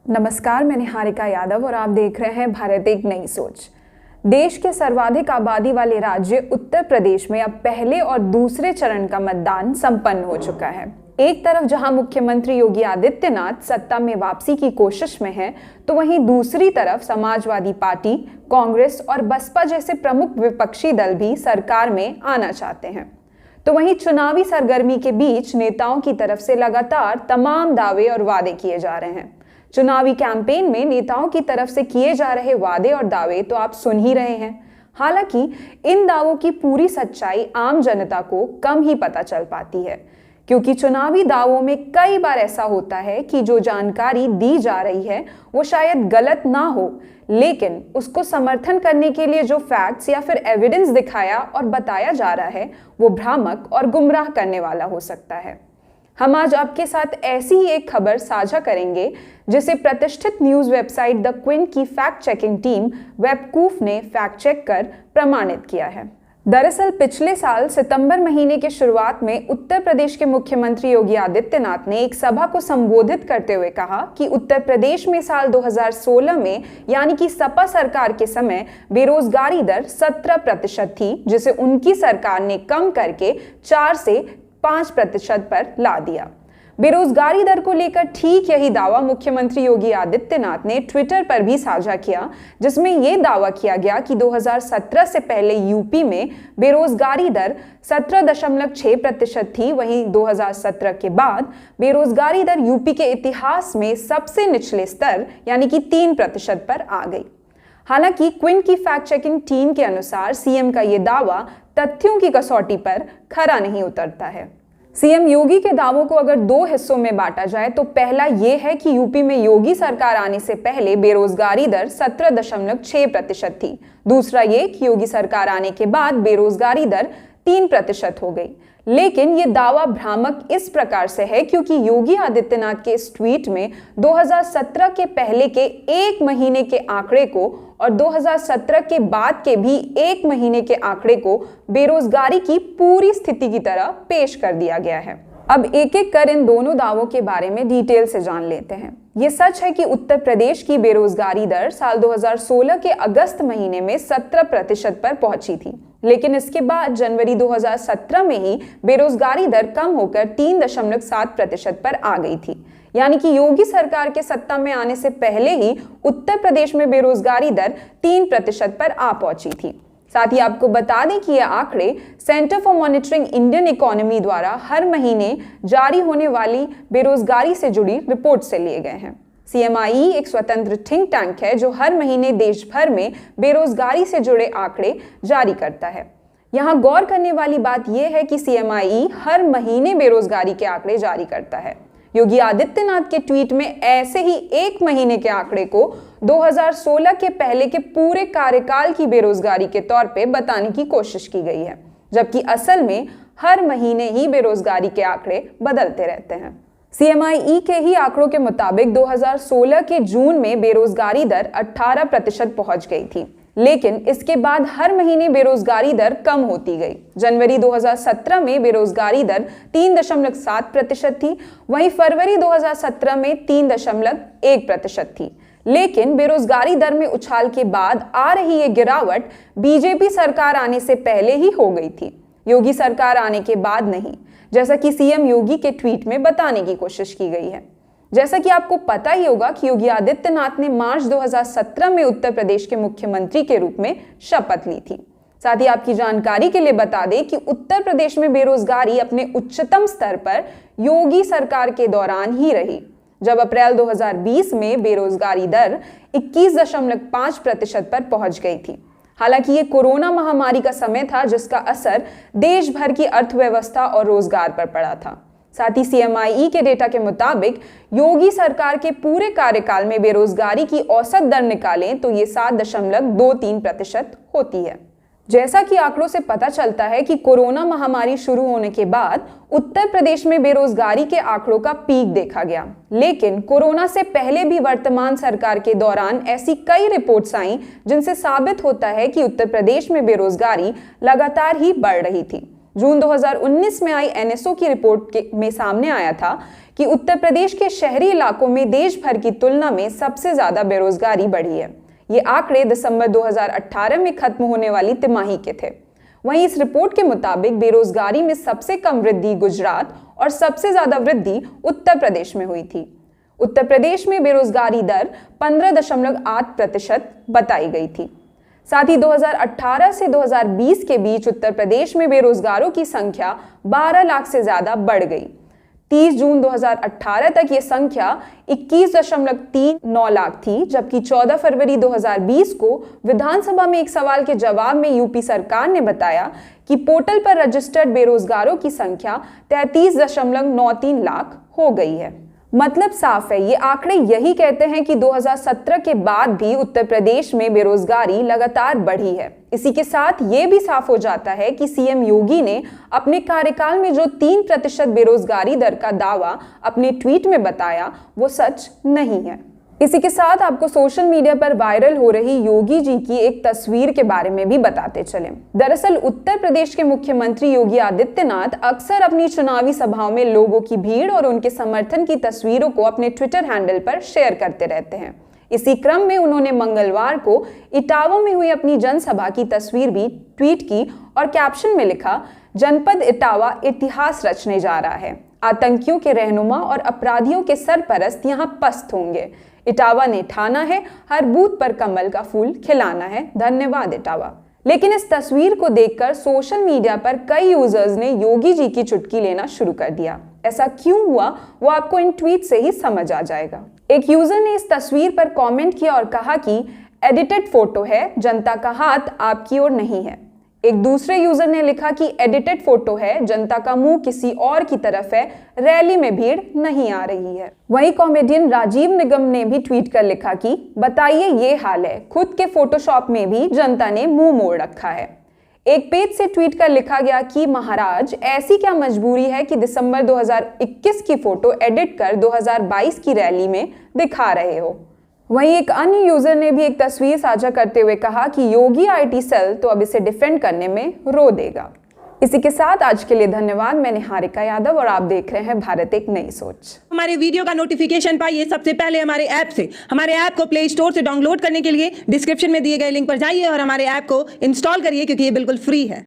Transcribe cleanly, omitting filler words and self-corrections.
नमस्कार, मैं निहारिका यादव और आप देख रहे हैं भारत एक नई सोच। देश के सर्वाधिक आबादी वाले राज्य उत्तर प्रदेश में अब पहले और दूसरे चरण का मतदान संपन्न हो चुका है। एक तरफ जहां मुख्यमंत्री योगी आदित्यनाथ सत्ता में वापसी की कोशिश में हैं, तो वहीं दूसरी तरफ समाजवादी पार्टी, कांग्रेस और बसपा जैसे प्रमुख विपक्षी दल भी सरकार में आना चाहते हैं। तो वहीं चुनावी सरगर्मी के बीच नेताओं की तरफ से लगातार तमाम दावे और वादे किए जा रहे हैं। चुनावी कैंपेन में नेताओं की तरफ से किए जा रहे वादे और दावे तो आप सुन ही रहे हैं। हालांकि इन दावों की पूरी सच्चाई आम जनता को कम ही पता चल पाती है, क्योंकि चुनावी दावों में कई बार ऐसा होता है कि जो जानकारी दी जा रही है वो शायद गलत ना हो, लेकिन उसको समर्थन करने के लिए जो फैक्ट्स या फिर एविडेंस दिखाया और बताया जा रहा है वो भ्रामक और गुमराह करने वाला हो सकता है। हम आज आपके साथ ऐसी ही एक खबर साझा करेंगे जिसे प्रतिष्ठित न्यूज वेबसाइट द क्विंट की फैक्ट चेकिंग टीम वेबकूफ ने फैक्ट चेक कर प्रमाणित किया है। दरअसल पिछले साल सितंबर महीने के शुरुआत में उत्तर प्रदेश के मुख्यमंत्री योगी आदित्यनाथ ने एक सभा को संबोधित करते हुए कहा कि उत्तर प्रदेश में साल 2016 में यानी कि सपा सरकार के समय बेरोजगारी दर 17% थी, जिसे उनकी सरकार ने कम करके 4 से 5% पर ला दिया। बेरोजगारी दर को लेकर ठीक यही दावा मुख्यमंत्री योगी आदित्यनाथ ने ट्विटर पर भी साझा किया, जिसमें यह दावा किया गया कि 2017 से पहले यूपी में बेरोजगारी दर 17.6% थी। वहीं 2017 के बाद बेरोजगारी दर यूपी के इतिहास में सबसे निचले स्तर यानी कि 3% पर आ गई। हालांकि क्विंट की फैक्ट चेकिंग टीम के अनुसार सीएम का यह दावा तथ्यों की कसौटी पर खरा नहीं उतरता है। सीएम योगी के दावों को अगर 2 हिस्सों में बांटा जाए तो पहला यह है कि यूपी में योगी सरकार आने से पहले बेरोजगारी दर 17.6% थी। दूसरा ये कि योगी सरकार आने के बाद बेरोजगारी दर 3% हो गई। लेकिन ये दावा भ्रामक इस प्रकार से है क्योंकि योगी आदित्यनाथ के इस ट्वीट में 2017 के पहले के 1 महीने के आंकड़े को और 2017 के बाद के भी 1 महीने के आंकड़े को बेरोजगारी की पूरी स्थिति की तरह पेश कर दिया गया है। अब एक एक कर इन दोनों दावों के बारे में डिटेल से जान लेते हैं। ये सच है कि उत्तर प्रदेश की बेरोजगारी दर साल 2016 के अगस्त महीने में 17% पर पहुंची थी, लेकिन इसके बाद जनवरी 2017 में ही बेरोजगारी दर कम होकर 3.7% पर आ गई थी। यानी कि योगी सरकार के सत्ता में आने से पहले ही उत्तर प्रदेश में बेरोजगारी दर 3% पर आ पहुंची थी। साथ ही आपको बता दें कि ये आंकड़े centre for monitoring Indian economy द्वारा हर महीने जारी होने वाली बेरोजगारी से जुड़ी रिपोर्ट से लिए गए हैं। CMIE एक स्वतंत्र थिंक टैंक है जो हर महीने देश भर में बेरोजगारी से जुड़े आंकड़े जारी करता है। यहाँ गौर करने वाली बात यह है कि CMIE हर महीने बेरोजगारी के आंकड़े जारी करता है। योगी आदित्यनाथ के ट्वीट में ऐसे ही 1 महीने के आंकड़े को 2016 के पहले के पूरे कार्यकाल की बेरोजगारी के तौर पे बताने की कोशिश की गई है, जबकि असल में हर महीने ही बेरोजगारी के आंकड़े बदलते रहते हैं। CMIE के ही आंकड़ों के मुताबिक 2016 के जून में बेरोजगारी दर 18% पहुंच गई थी, लेकिन इसके बाद हर महीने बेरोजगारी दर कम होती गई। जनवरी 2017 में बेरोजगारी दर 3.7% थी, वहीं फरवरी 2017 में 3.1% थी। लेकिन बेरोजगारी दर में उछाल के बाद आ रही ये गिरावट बीजेपी सरकार आने से पहले ही हो गई थी, योगी सरकार आने के बाद नहीं, जैसा कि सीएम योगी के ट्वीट में बताने की कोशिश की गई है। जैसा कि आपको पता ही होगा कि योगी आदित्यनाथ ने मार्च 2017 में उत्तर प्रदेश के मुख्यमंत्री के रूप में शपथ ली थी। साथ ही आपकी जानकारी के लिए बता दें कि उत्तर प्रदेश में बेरोजगारी अपने उच्चतम स्तर पर योगी सरकार के दौरान ही रही, जब अप्रैल 2020 में बेरोजगारी दर 21.5% पर पहुंच गई थी। हालांकि ये कोरोना महामारी का समय था जिसका असर देश भर की अर्थव्यवस्था और रोजगार पर पड़ा था। साथ ही CMIE के डेटा के मुताबिक योगी सरकार के पूरे कार्यकाल में बेरोजगारी की औसत दर निकालें तो ये 7.23% होती है। जैसा कि आंकड़ों से पता चलता है कि कोरोना महामारी शुरू होने के बाद उत्तर प्रदेश में बेरोजगारी के आंकड़ों का पीक देखा गया, लेकिन कोरोना से पहले भी वर्तमान सरकार के दौरान ऐसी कई रिपोर्ट्स आईं जिनसे साबित होता है कि उत्तर प्रदेश में बेरोजगारी लगातार ही बढ़ रही थी। जून 2019 में आई NSO की रिपोर्ट में सामने आया था कि उत्तर प्रदेश के शहरी इलाकों में देश भर की तुलना में सबसे ज्यादा बेरोजगारी बढ़ी है। ये आंकड़े दिसंबर 2018 में खत्म होने वाली तिमाही के थे। वहीं इस रिपोर्ट के मुताबिक बेरोजगारी में सबसे कम वृद्धि गुजरात और सबसे ज्यादा वृद्धि उत्तर प्रदेश में हुई थी। उत्तर प्रदेश में बेरोजगारी दर 15.8% बताई गई थी। साथ ही 2018 से 2020 के बीच उत्तर प्रदेश में बेरोजगारों की संख्या 12 लाख से ज्यादा बढ़ गई। 30 जून 2018 तक ये संख्या 21.39 लाख थी, जबकि 14 फरवरी 2020 को विधानसभा में एक सवाल के जवाब में यूपी सरकार ने बताया कि पोर्टल पर रजिस्टर्ड बेरोजगारों की संख्या 33.93 लाख हो गई है। मतलब साफ है, ये आंकड़े यही कहते हैं कि 2017 के बाद भी उत्तर प्रदेश में बेरोजगारी लगातार बढ़ी है। इसी के साथ ये भी साफ हो जाता है कि सीएम योगी ने अपने कार्यकाल में जो 3% बेरोजगारी दर का दावा अपने ट्वीट में बताया वो सच नहीं है। इसी के साथ आपको सोशल मीडिया पर वायरल हो रही योगी जी की एक तस्वीर के बारे में भी बताते चलें। दरअसल उत्तर प्रदेश के मुख्यमंत्री योगी आदित्यनाथ अक्सर अपनी चुनावी सभाओं में लोगों की भीड़ और उनके समर्थन की तस्वीरों को अपने ट्विटर हैंडल पर शेयर करते रहते हैं। इसी क्रम में उन्होंने मंगलवार को इटावा में हुई अपनी जनसभा की तस्वीर भी ट्वीट की और कैप्शन में लिखा, जनपद इटावा इतिहास रचने जा रहा है। आतंकियों के रहनुमा और अपराधियों के सरपरस्त यहाँ पस्त होंगे। इटावा ने ठाना है, हर बूथ पर कमल का फूल खिलाना है। धन्यवाद इटावा। लेकिन इस तस्वीर को देखकर सोशल मीडिया पर कई यूजर्स ने योगी जी की चुटकी लेना शुरू कर दिया। ऐसा क्यों हुआ वो आपको इन ट्वीट से ही समझ आ जाएगा। एक यूजर ने इस तस्वीर पर कमेंट किया और कहा कि एडिटेड फोटो है, जनता का हाथ आपकी ओर नहीं है। एक दूसरे यूजर ने लिखा कि एडिटेड फोटो है, जनता का मुंह किसी और की तरफ है, रैली में भीड़ नहीं आ रही है। वहीं कॉमेडियन राजीव निगम ने भी ट्वीट कर लिखा कि बताइए ये हाल है, खुद के फोटोशॉप में भी जनता ने मुंह मोड़ रखा है। एक पेज से ट्वीट कर लिखा गया कि महाराज ऐसी क्या मजबूरी है कि दिसंबर 2021 की फोटो एडिट कर 2022 की रैली में दिखा रहे हो। वहीं एक अन्य यूजर ने भी एक तस्वीर साझा करते हुए कहा कि योगी आईटी सेल तो अब इसे डिफेंड करने में रो देगा। इसी के साथ आज के लिए धन्यवाद। मैं निहारिका यादव और आप देख रहे हैं भारत एक नई सोच। हमारे वीडियो का नोटिफिकेशन पाइए सबसे पहले हमारे ऐप से। हमारे ऐप को प्ले स्टोर से डाउनलोड करने के लिए डिस्क्रिप्शन में दिए गए लिंक पर जाइए और हमारे ऐप को इंस्टॉल करिए, क्योंकि ये बिल्कुल फ्री है।